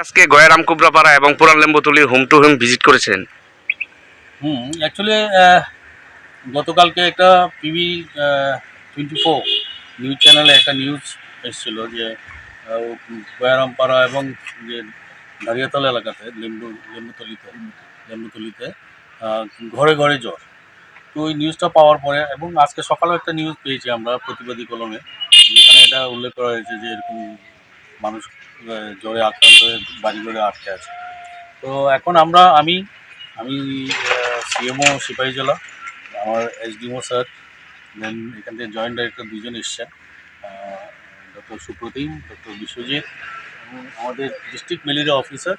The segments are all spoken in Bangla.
আজকে গয়ারাম কুবরাপাড়া এবং পুরান লেম্বুতলির হোম টু হোম ভিজিট করেছেন। অ্যাকচুয়ালি গতকালকে একটা পিবি 24 নিউজ চ্যানেলে একটা নিউজ এসেছিল যে গয়ারামপাড়া এবং যে দাঁড়িয়াতলা এলাকাতে লেম্বুতলিতে ঘরে ঘরে জ্বর। তো ওই নিউজটা পাওয়ার পরে এবং আজকে সকালেও একটা নিউজ পেয়েছি আমরা প্রতিবাদী কলমে, যেখানে এটা উল্লেখ করা হয়েছে যে এরকম মানুষ জ্বরে আক্রান্ত হয়ে বাড়ি ঘরে আটকে আছে। তো এখন আমি সিএমও সিপাহীজলা, আমার এসডিএমও স্যার, দেন এখান থেকে জয়েন্ট ডাইরেক্টর দুজন এসছেন, ডক্টর সুপ্রতিম, ডক্টর বিশ্বজিৎ এবং আমাদের district malaria officer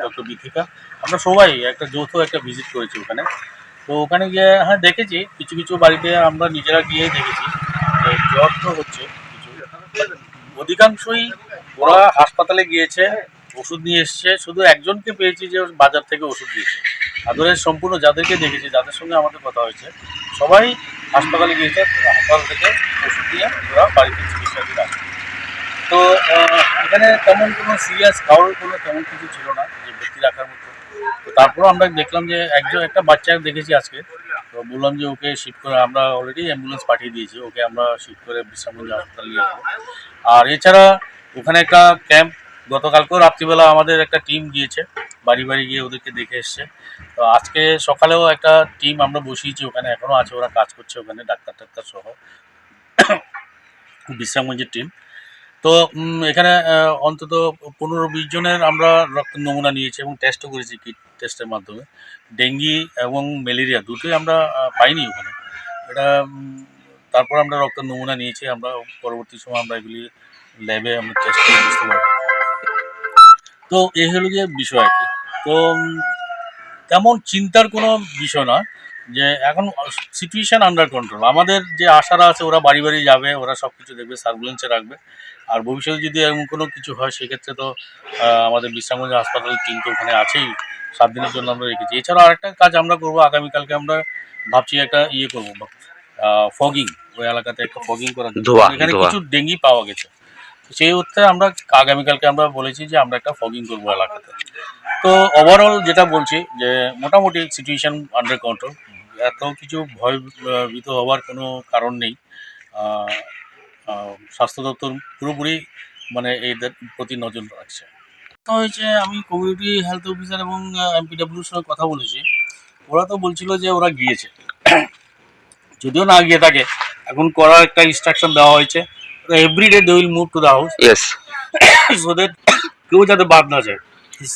doctor Bithika. আমরা সবাই একটা যৌথ একটা ভিজিট করেছি ওখানে। তো ওখানে গিয়ে দেখেছি কিছু কিছু বাড়িতে আমরা নিজেরা গিয়ে দেখেছি যে জ্বর তো হচ্ছে কিছু, অধিকাংশই ওরা হাসপাতালে গিয়েছে, ওষুধ নিয়ে এসছে। শুধু একজনকে পেয়েছি যে বাজার থেকে ওষুধ দিয়েছে। আদরের সম্পূর্ণ যাদেরকে দেখেছি, যাদের সঙ্গে আমাদের কথা হয়েছে, সবাই হাসপাতালে গিয়েছে, হাসপাতাল থেকে ওষুধ দিয়ে ওরা বাড়িতে চিকিৎসাধীন আছে। তো এখানে তেমন কোনো সিরিয়াস কারোর কোনো তেমন কিছু ছিল না যে ভর্তি রাখার মতো। তো তারপরেও আমরা দেখলাম যে একটা বাচ্চা দেখেছি আজকে। তো বললাম যে ওকে শিফট করে, আমরা অলরেডি অ্যাম্বুলেন্স পাঠিয়ে দিয়েছি, ওকে আমরা শিফট করে বিশ্রামগঞ্জ হাসপাতাল নিয়ে যাবো। আর এছাড়া ওখানে একটা ক্যাম্প গতকালকেও রাত্রিবেলা আমাদের একটা টিম গিয়েছে, বাড়ি বাড়ি গিয়ে ওদেরকে দেখে এসছে। তো আজকে সকালেও একটা টিম আমরা বসিয়েছি ওখানে, এখনও আছে, ওরা কাজ করছে ওখানে, ডাক্তার সহ বিশ্রামগঞ্জের টিম। তো এখানে অন্তত 15-20 জনের আমরা রক্তের নমুনা নিয়েছি এবং টেস্টও করেছি কিট টেস্টের মাধ্যমে। ডেঙ্গি এবং ম্যালেরিয়া দুটোই আমরা পাইনি ওখানে। এটা তারপর আমরা রক্তের নমুনা নিয়েছি, আমরা পরবর্তী সময় আমরা এগুলি ল্যাবে আমরা টেস্ট করে বুঝতে পারবো। তো এই হলো গিয়ে বিষয় আর কি। তো তেমন চিন্তার কোনো বিষয় না, যে এখন সিচুয়েশান আন্ডার কন্ট্রোল। আমাদের যে আশারা আছে ওরা বাড়ি বাড়ি যাবে, ওরা সব কিছু দেখবে, সার্ভেলেন্সে রাখবে। আর ভবিষ্যতে যদি এমন কোনো কিছু হয় সেক্ষেত্রে তো আমাদের বিশ্রামগঞ্জ হাসপাতালের টিম তো ওখানে আছেই, 7 দিনের জন্য আমরা রেখেছি। এছাড়াও আরেকটা কাজ আমরা করবো, আগামীকালকে আমরা ভাবছি একটা করবো, ফগিং, ওই এলাকাতে একটা ফগিং করার জন্য। এখানে কিছু ডেঙ্গি পাওয়া গেছে, সেই অর্থে আমরা আগামীকালকে আমরা বলেছি যে আমরা একটা ফগিং করবো এলাকাতে। তো ওভারঅল যেটা বলছি যে মোটামুটি সিচুয়েশান আন্ডার কন্ট্রোল, এত কিছু ভয়ভীত হওয়ার কোনো কারণ নেই। স্বাস্থ্য দপ্তর পুরোপুরি মানে এদের প্রতি নজর রাখছে। হয়েছে, আমি কমিউনিটি হেলথ অফিসার এবং এমপিডব্লিউর সঙ্গে কথা বলেছি। ওরা তো বলছিল যে ওরা গিয়েছে, যদিও না গিয়ে থাকে, এখন করার একটা ইনস্ট্রাকশন দেওয়া হয়েছে, everyday they will move to the house, so that কেউ যাতে বাদ না যায়।